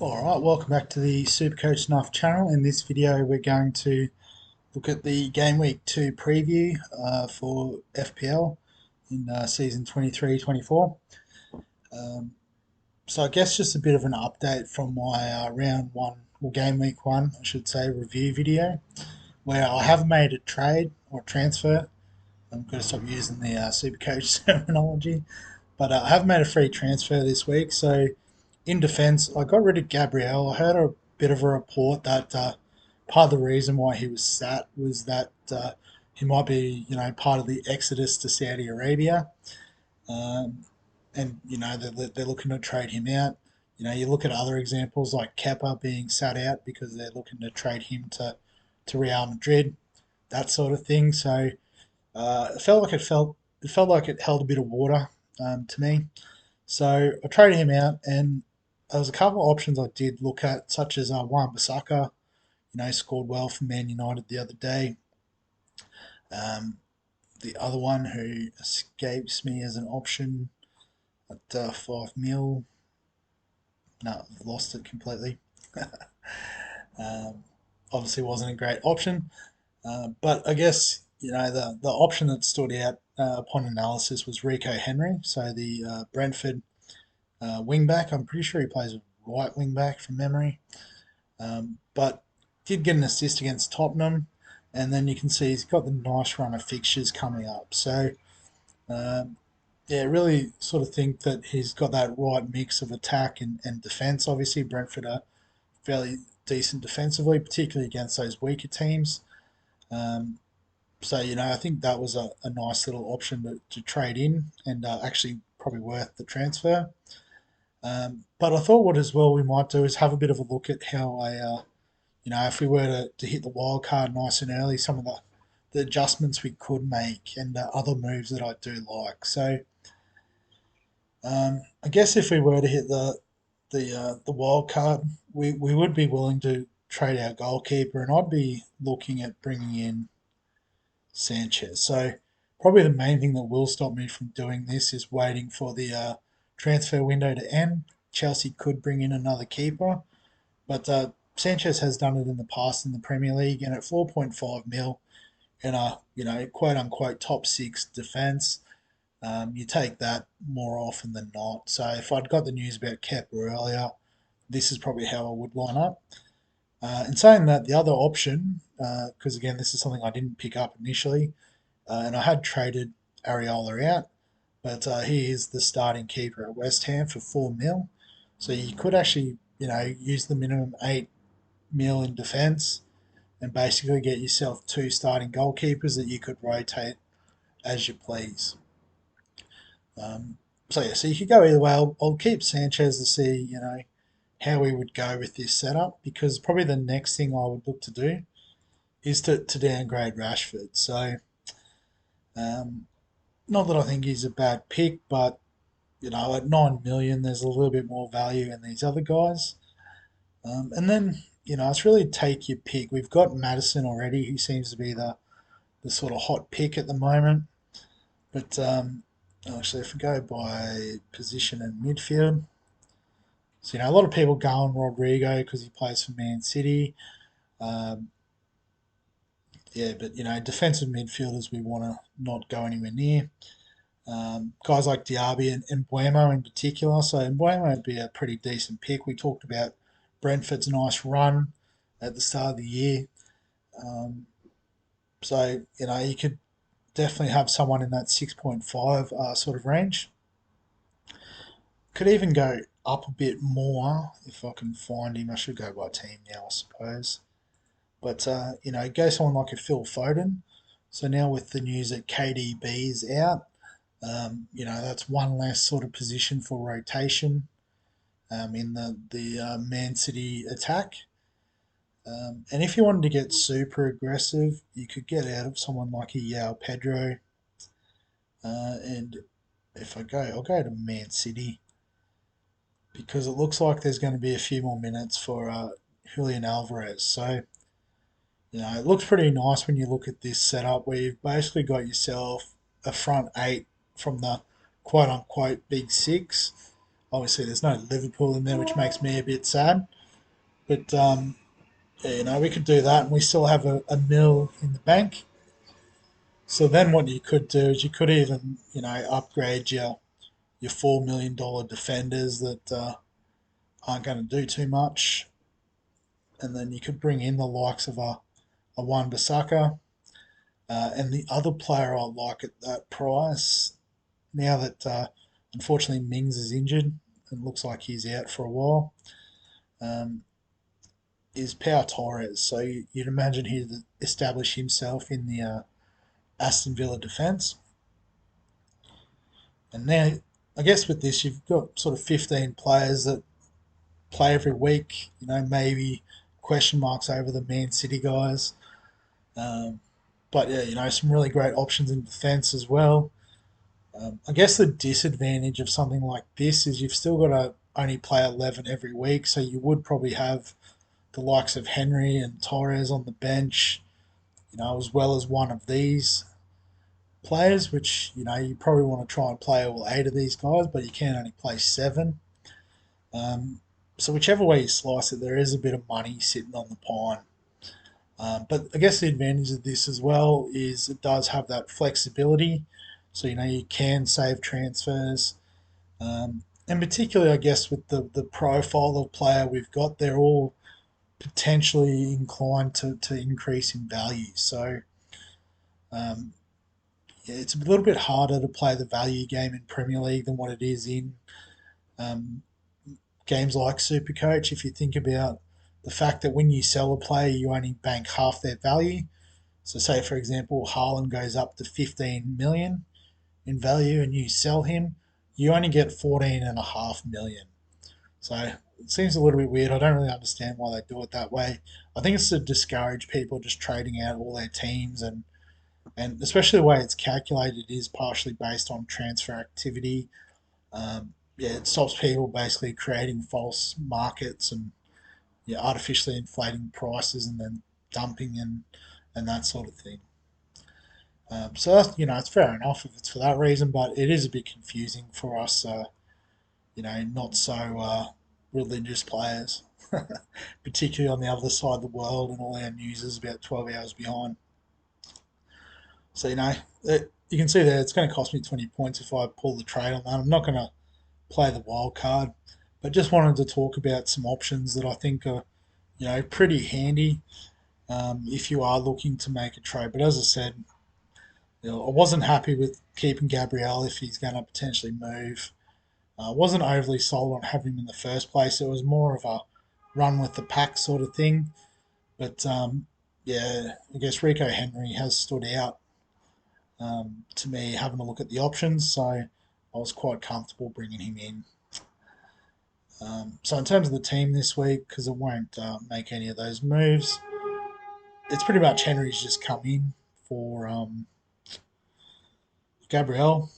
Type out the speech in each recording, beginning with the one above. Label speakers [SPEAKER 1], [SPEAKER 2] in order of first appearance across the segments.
[SPEAKER 1] Alright, welcome back to the Supercoach Snuff channel. In this video we're going to look at the Game Week 2 preview for FPL in season 23-24. So I guess just a bit of an update from my round 1, or Game Week 1 I should say, review video, where I have made a trade or transfer. I'm going to stop using the Supercoach terminology, but I have made a free transfer this week. So in defence, I got rid of Gabriel. I heard a bit of a report that part of the reason why he was sat was that he might be, part of the exodus to Saudi Arabia, um, and they're looking to trade him out. You look at other examples like Kepa being sat out because they're looking to trade him to Real Madrid, that sort of thing. So it felt like it held a bit of water to me. So I traded him out, and there was a couple of options I did look at, such as Wan-Bissaka. Scored well for Man United the other day. Um, the other one who escapes me as an option at 5 mil. No, I've lost it completely. um, Obviously, wasn't a great option. But I guess the option that stood out upon analysis was Rico Henry, so the Brentford wing back. I'm pretty sure he plays right wing back from memory, but did get an assist against Tottenham, and then you can see he's got the nice run of fixtures coming up. So um, yeah, really sort of think that he's got that right mix of attack and defence. Obviously, Brentford are fairly decent defensively, particularly against those weaker teams. Um, So, I think that was a nice little option to trade in, and actually probably worth the transfer. But I thought what as well we might do is have a bit of a look at how if we were to hit the wild card nice and early, some of the adjustments we could make and other moves that I do like. So I guess if we were to hit the wild card, we would be willing to trade our goalkeeper, and I'd be looking at bringing in Sanchez. So probably the main thing that will stop me from doing this is waiting for the transfer window to end. Chelsea could bring in another keeper, but Sanchez has done it in the past in the Premier League, and at 4.5 mil in a quote unquote top six defence, you take that more often than not. So if I'd got the news about Kepa earlier, this is probably how I would line up. In saying that, the other option, because again, this is something I didn't pick up initially, and I had traded Areola out, but he is the starting keeper at West Ham for 4 mil. So you could actually, use the minimum 8 mil in defence and basically get yourself two starting goalkeepers that you could rotate as you please. So yeah, so you could go either way. I'll keep Sanchez to see, how we would go with this setup, because probably the next thing I would look to do is to downgrade Rashford. So um, not that I think he's a bad pick, but at 9 million, there's a little bit more value in these other guys. And then it's really take your pick. We've got Madison already, who seems to be the sort of hot pick at the moment. But actually, if we go by position and midfield, so a lot of people go on Rodrigo because he plays for Man City. Um, yeah, but defensive midfielders we want to not go anywhere near. Guys like Diaby and Buemo in particular. So Buemo would be a pretty decent pick. We talked about Brentford's nice run at the start of the year. Um, so, you could definitely have someone in that 6.5 sort of range. Could even go up a bit more if I can find him. I should go by team now, I suppose. But, go someone like a Phil Foden. So now with the news that KDB is out, that's one less sort of position for rotation in the Man City attack. And if you wanted to get super aggressive, you could get out of someone like a Yao Pedro. And if I'll go to Man City, because it looks like there's going to be a few more minutes for Julian Alvarez. So, it looks pretty nice when you look at this setup where you've basically got yourself a front eight from the quote unquote big six. Obviously, there's no Liverpool in there, which makes me a bit sad. But yeah, we could do that, and we still have a mil in the bank. So then, what you could do is you could even, upgrade your $4 million defenders that aren't going to do too much, and then you could bring in the likes of a Wan Bissaka, and the other player I like at that price now that unfortunately Mings is injured and looks like he's out for a while. Um, is Pau Torres. So you'd imagine he'd establish himself in the Aston Villa defence. And now, I guess with this, you've got sort of 15 players that play every week. Maybe question marks over the Man City guys. Um, but yeah, some really great options in defence as well. I guess the disadvantage of something like this is you've still got to only play 11 every week, so you would probably have the likes of Henry and Torres on the bench, as well as one of these players, which, you probably want to try and play all eight of these guys, but you can only play seven. So whichever way you slice it, there is a bit of money sitting on the pine. But I guess the advantage of this as well is it does have that flexibility. So, you can save transfers. And particularly, I guess, with the profile of player we've got, they're all potentially inclined to increase in value. So, um, yeah, it's a little bit harder to play the value game in Premier League than what it is in um, games like Supercoach. If you think about the fact that when you sell a player, you only bank half their value. So, say for example, Haaland goes up to 15 million in value, and you sell him, you only get 14.5 million. So it seems a little bit weird. I don't really understand why they do it that way. I think it's to discourage people just trading out all their teams, and especially the way it's calculated is partially based on transfer activity. Yeah, it stops people basically creating false markets and, yeah, artificially inflating prices and then dumping and that sort of thing. So that's, it's fair enough if it's for that reason, but it is a bit confusing for us, not so religious players, particularly on the other side of the world, and all our news is about 12 hours behind. So, you can see there it's going to cost me 20 points if I pull the trade on that. I'm not going to play the wild card, but just wanted to talk about some options that I think are, pretty handy if you are looking to make a trade. But as I said, I wasn't happy with keeping Gabriel if he's going to potentially move. I wasn't overly sold on having him in the first place. It was more of a run with the pack sort of thing. But yeah, I guess Rico Henry has stood out to me having a look at the options. So I was quite comfortable bringing him in. So in terms of the team this week, because it won't make any of those moves, it's pretty much Henry's just come in for Gabriel.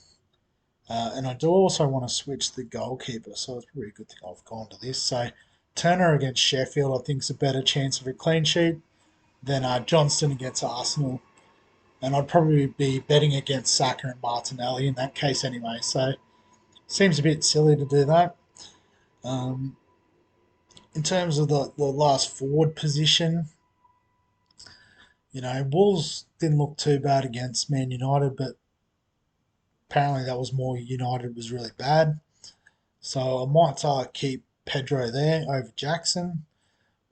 [SPEAKER 1] And I do also want to switch the goalkeeper, so it's probably a good thing I've gone to this. So Turner against Sheffield, I think, is a better chance of a clean sheet than Johnston against Arsenal. And I'd probably be betting against Saka and Martinelli in that case anyway. So seems a bit silly to do that. Um, in terms of the last forward position, Wolves didn't look too bad against Man United, but apparently that was more United was really bad. So I might keep Pedro there over Jackson,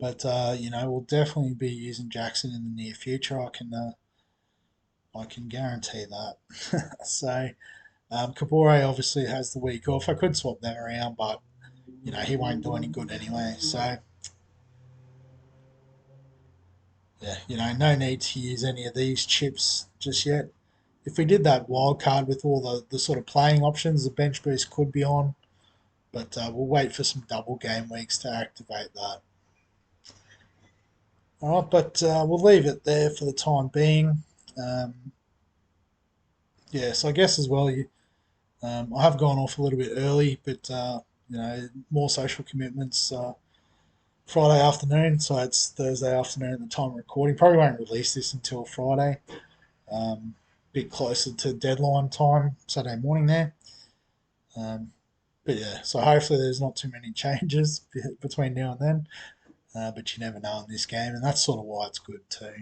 [SPEAKER 1] but we'll definitely be using Jackson in the near future. I can guarantee that. So Kabore obviously has the week off. I could swap them around, but he won't do any good anyway. So yeah, no need to use any of these chips just yet. If we did that wild card with all the sort of playing options, the bench boost could be on, but we'll wait for some double game weeks to activate that. All right, but we'll leave it there for the time being. Um, yeah, so I guess as well, I have gone off a little bit early, but more social commitments. Friday afternoon, so it's Thursday afternoon at the time of recording. Probably won't release this until Friday, a bit closer to deadline time, Saturday morning there. Um, But yeah, so hopefully there's not too many changes between now and then. But you never know in this game, and that's sort of why it's good too.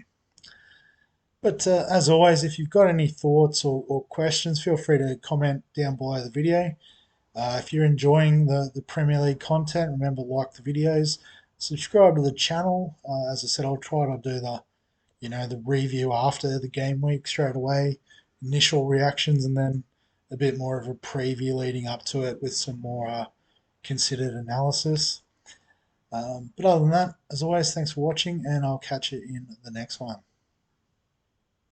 [SPEAKER 1] But as always, if you've got any thoughts or questions, feel free to comment down below the video. If you're enjoying the Premier League content, remember like the videos, subscribe to the channel. As I said, I'll try to do the review after the game week straight away, initial reactions, and then a bit more of a preview leading up to it with some more considered analysis. But other than that, as always, thanks for watching, and I'll catch you in the next one.